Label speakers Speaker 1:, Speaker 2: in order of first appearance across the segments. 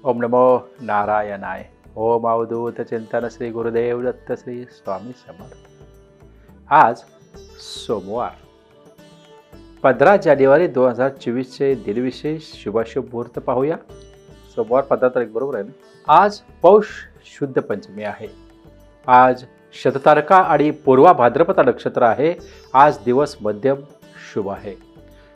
Speaker 1: ओम नमो नारायणाय. ओम अवधूत चिंतन श्री गुरुदेव दत्त श्री स्वामी समर्थ. आज सोमवार 15 जानेवारी 2024 दिनविशेष शुभाशुभ मुहूर्त पाहूया. सोमवार 15 तारीख बरोबर आहे ना. आज पौष शुद्ध पंचमी आहे. आज शततारका आणि पूर्वा भाद्रपद नक्षत्र आहे. आज दिवस मध्यम शुभ आहे.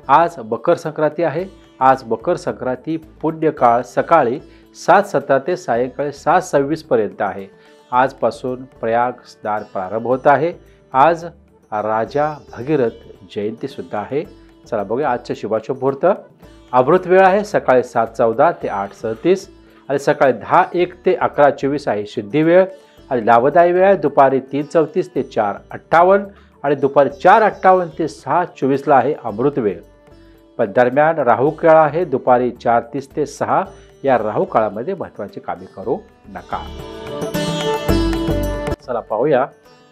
Speaker 1: आज मकर संक्रांती आहे. आज मकर संक्रांती पुण्यकाळ सकाळी 7:17 ते सायंकाळी 7:26 पर्यंत आहे. आजपासून प्रयाग स्नान प्रारंभ होत आहे. आज राजा भगीरथ जयंती सुद्धा आहे. चला बघूया आजचे शुभाशुभ मुहूर्त. अमृत वेळ आहे सकाळी 7:14 ते 8:37 आणि सकाळी 10:01 ते 11:24 आहे सिद्धी वेळ. आणि लाभदायी वेळ आहे दुपारी 3:34 ते 4:58 आणि दुपारी 4:58 ते 6:24 आहे अमृत वेळ. पण दरम्यान राहू काळ आहे दुपारी 4:30 ते 6. या राहू काळामध्ये महत्त्वाची कामे करू नका. चला पाहूया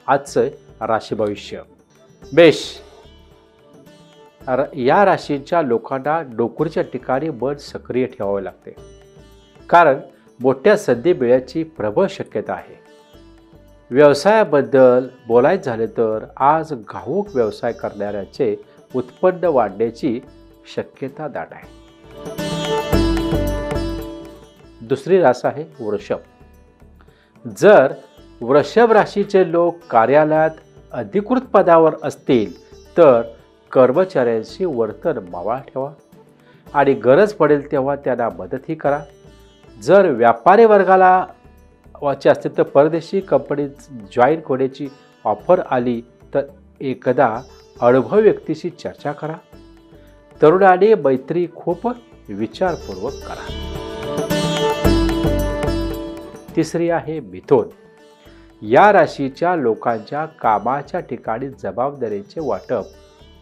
Speaker 1: आजचं राशी भविष्य. मेष या राशीच्या लोकांना नोकरीच्या ठिकाणी मन सक्रिय ठेवावे लागते, कारण मोठ्या संधी मिळण्याची प्रबळ शक्यता आहे. व्यवसायाबद्दल बोलायचं झाले तर आज घाऊक व्यवसाय करणाऱ्याचे उत्पन्न वाढण्याची शक्यता दाट आहे. दुसरी रास आहे वृषभ. जर वृषभ राशीचे लोक कार्यालयात अधिकृत पदावर असतील तर कर्मचाऱ्यांशी वर्तन मावळा ठेवा आणि गरज पडेल तेव्हा त्यांना मदतही करा. जर व्यापारी वर्गाला वाचे असतील तर परदेशी कंपनीत जॉईन होण्याची ऑफर आली तर एकदा अनुभवी व्यक्तीशी चर्चा करा. तरुणाने मैत्री खूप विचारपूर्वक करा. तिसरी आहे मिथुन. या राशीच्या लोकांच्या कामाच्या ठिकाणी जबाबदारीचे वाटप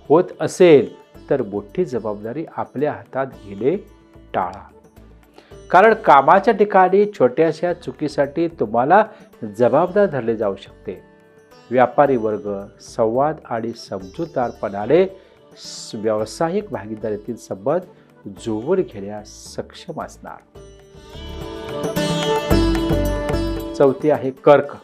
Speaker 1: होत असेल तर मोठी जबाबदारी आपल्या हातात घेणे टाळा, कारण कामाच्या ठिकाणी छोट्याशा चुकीसाठी तुम्हाला जबाबदार धरले जाऊ शकते. व्यापारी वर्ग संवाद आणि समजूतदारपणाने व्यावसायिक भागीदारीतील संबंध जुळवून घेण्यास सक्षम असणार. चौथी आहे कर्क.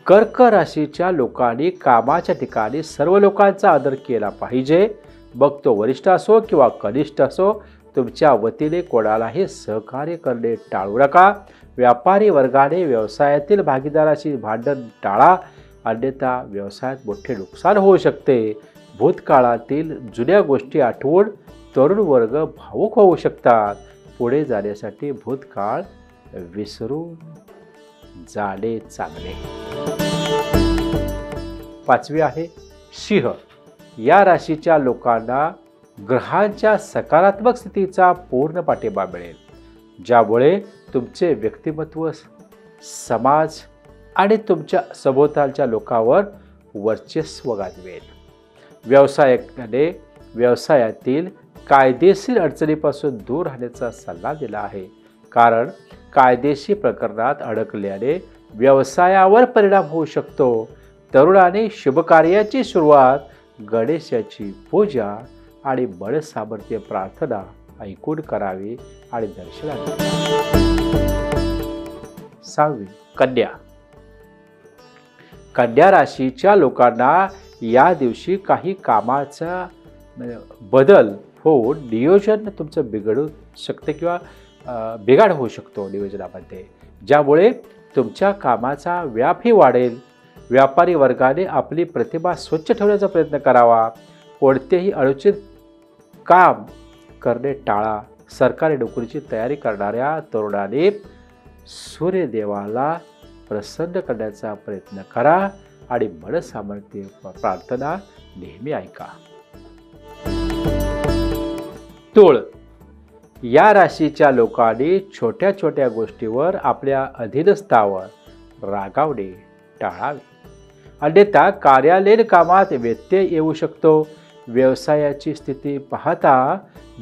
Speaker 1: कर्क राशीच्या लोकांनी कामाच्या ठिकाणी सर्व लोकांचा आदर केला पाहिजे. मग तो वरिष्ठ असो किंवा कनिष्ठ असो, तुमच्या वतीने कोणालाही सहकार्य करणे टाळू नका. व्यापारी वर्गाने व्यवसायातील भागीदाराशी भांडण टाळा, अन्यथा व्यवसायात मोठे नुकसान होऊ शकते. भूतकाळातील जुन्या गोष्टी आठवून तरुण वर्ग भावुक होऊ शकतात. पुढे जाण्यासाठी भूतकाळ विसरून जाणे चांगले. पाचवी आहे सिंह. या राशीच्या लोकांना ग्रहांच्या सकारात्मक स्थितीचा पूर्ण पाठिंबा मिळेल, ज्यामुळे तुमचे व्यक्तिमत्व समाज आणि तुमच्या सभोवतालच्या लोकांवर वर्चस्व गाजवेल. व्यावसायिकाने व्यवसायातील कायदेशीर अडचणीपासून दूर राहण्याचा सल्ला दिला आहे, कारण कायदेशीर प्रकरणात अडकल्याने व्यवसायावर परिणाम होऊ शकतो. तरुणाने शुभकार्याची सुरुवात, गणेशाची पूजा आणि बळ सामर्थ्य प्रार्थना ऐकून करावी आणि दर्शनात. सहावी कन्या. कन्या राशीच्या लोकांना या दिवशी काही कामाचा बदल होऊन नियोजन तुमचं बिघडू शकते किंवा बिघाड होऊ शकतो नियोजनामध्ये, ज्यामुळे तुमच्या कामाचा व्यापही वाढेल. व्यापारी वर्गाने आपली प्रतिभा स्वच्छ ठेवण्याचा प्रयत्न करावा. कोणतेही अनुचित काम करणे टाळा. सरकारी नोकरीची तयारी करणाऱ्या तरुणाने सूर्यदेवाला प्रसन्न करण्याचा प्रयत्न करा आणि बळ सामर्थ्य प्रार्थना नेहमी ऐका. तुळ. या राशीच्या लोकांनी छोट्या छोट्या गोष्टीवर आपल्या अधीनस्थावर रागावणे टाळावे, अन्यथा कार्यालयीन कामात व्यत्यय येऊ शकतो. व्यवसायाची स्थिती पाहता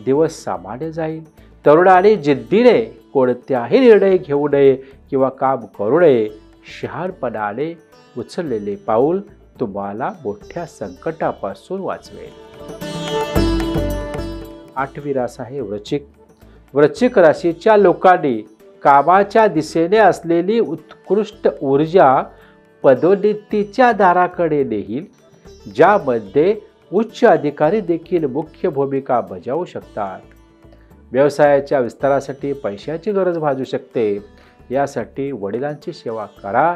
Speaker 1: दिवस सामान्य जाईल. तरुणाने जिद्दीने कोणत्याही निर्णय घेऊ नये किंवा काम करू नये. शहाणपणाने उचललेले पाऊल तुम्हाला मोठ्या संकटापासून वाचवेल. आठवी रास आहे वृश्चिक. वृश्चिक राशीच्या लोकांनी कामाच्या दिशेने असलेली उत्कृष्ट ऊर्जा पदोन्नतीच्या दाराकडे नेईल, ज्यामध्ये उच्च अधिकारी देखील मुख्य भूमिका बजावू शकतात. व्यवसायाच्या विस्तारासाठी पैशाची गरज भासू शकते. यासाठी वडिलांची सेवा करा,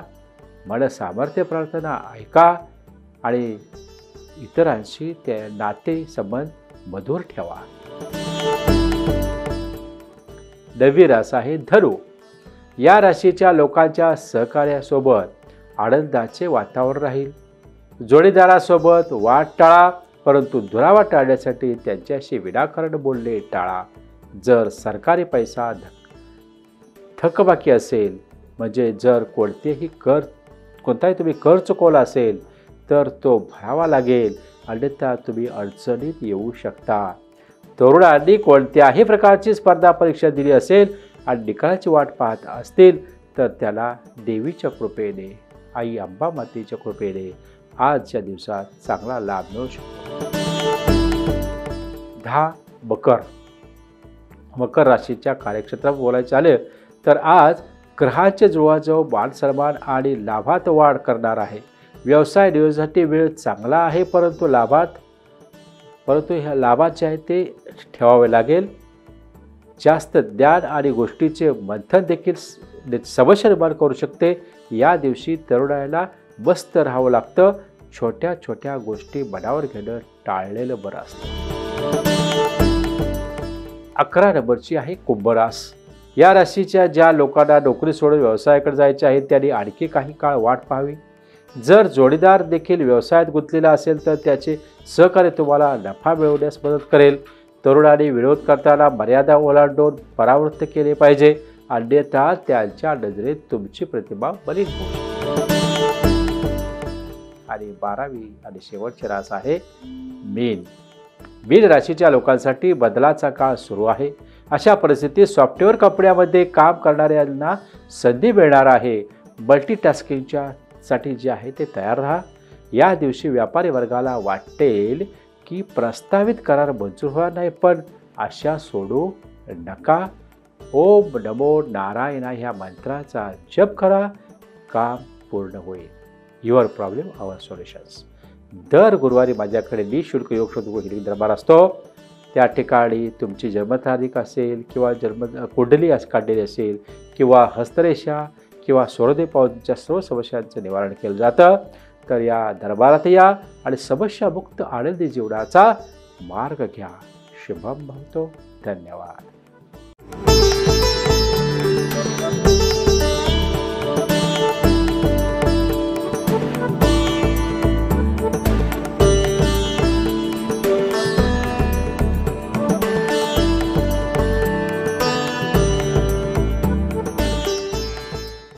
Speaker 1: मन सामर्थ्य प्रार्थना ऐका आणि इतरांशी ते नाते संबंध मधुर ठेवा. 9वी रास आहे धनु. या राशीच्या लोकांच्या सहकार्यासोबत आनंदाचे वातावरण राहील. जोडीदारासोबत वाद टाळा, परंतु दुरावा टाळण्यासाठी त्यांच्याशी विनाकारण बोलणे टाळा. जर सरकारी पैसा थकबाकी असेल, म्हणजे जर कोणताही तुम्ही कर चुकवला असेल तर तो भरावा लागेल, अन्यथा तुम्ही अडचणीत येऊ शकता. तरुणांनी कोणत्याही प्रकारची स्पर्धा परीक्षा दिली असेल आणि निकालाची वाट पाहत असतील तर त्याला देवीच्या कृपेने, आई अंबा मातेच्या कृपेने आजच्या दिवसात चांगला लाभ मिळू शकतो. 10 मकर. मकर राशीच्या कार्यक्षेत्रात बोलायचे झाले तर आज ग्रहाचे जुळवाजुळव मान सन्मान आणि लाभात वाढ करणार आहे. व्यवसाय नियोजनासाठी वेळ चांगला आहे, परंतु ह्या लाभाचे आहे ते ठेवावे लागेल. जास्त ज्ञान आणि गोष्टीचे मंथन देखील समस्या निर्माण करू शकते. या दिवशी तरुणाला मस्त राहावं लागतं. छोट्या छोट्या गोष्टी मनावर घेणं टाळलेलं बरं असतं. 11 नंबरची आहे कुंभ रास. या राशीच्या ज्या लोकांना नोकरी सोडून व्यवसायाकडे जायचे आहे त्यांनी आणखी काही काळ वाट पाहावी. जर जोडीदार देखील व्यवसायात गुंतलेला असेल तर त्याचे सहकार्य तुम्हाला नफा मिळवण्यास मदत करेल. तरुणांनी विरोध करताना मर्यादा ओलांडून परावृत्त केले पाहिजे, अन्यथा त्यांच्या नजरेत तुमची प्रतिमा मलिन होऊ शकते. आणि 12वी आणि शेवटची रास आहे मीन. मीन राशीच्या लोकांसाठी बदलाचा काळ सुरू आहे. अशा परिस्थितीत सॉफ्टवेअर कंपन्यांमध्ये काम करणाऱ्यांना संधी मिळणार आहे. मल्टीटास्किंगच्या साठी जे आहे ते तयार राहा. या दिवशी व्यापारी वर्गाला वाटेल की प्रस्तावित करार मंजूर होणार नाही, पण आशा सोडू नका. ओम नमो नारायणा ह्या मंत्राचा जप करा, काम पूर्ण होईल. Your problem our solutions. दर गुरुवारी माझ्याकडे निःशुल्क योग शोध हिलिंग दरबार असतो. त्या ठिकाणी तुमची जन्मतारीख असेल किंवा कुंडली काढलेली असेल किंवा हस्तरेषा किंवा सूर्योदय पावतीच्या सर्व समस्यांचं निवारण केलं जातं. तर या दरबारात या आणि समस्यामुक्त आनंदी जीवनाचा मार्ग घ्या. शुभम भवतो. धन्यवाद.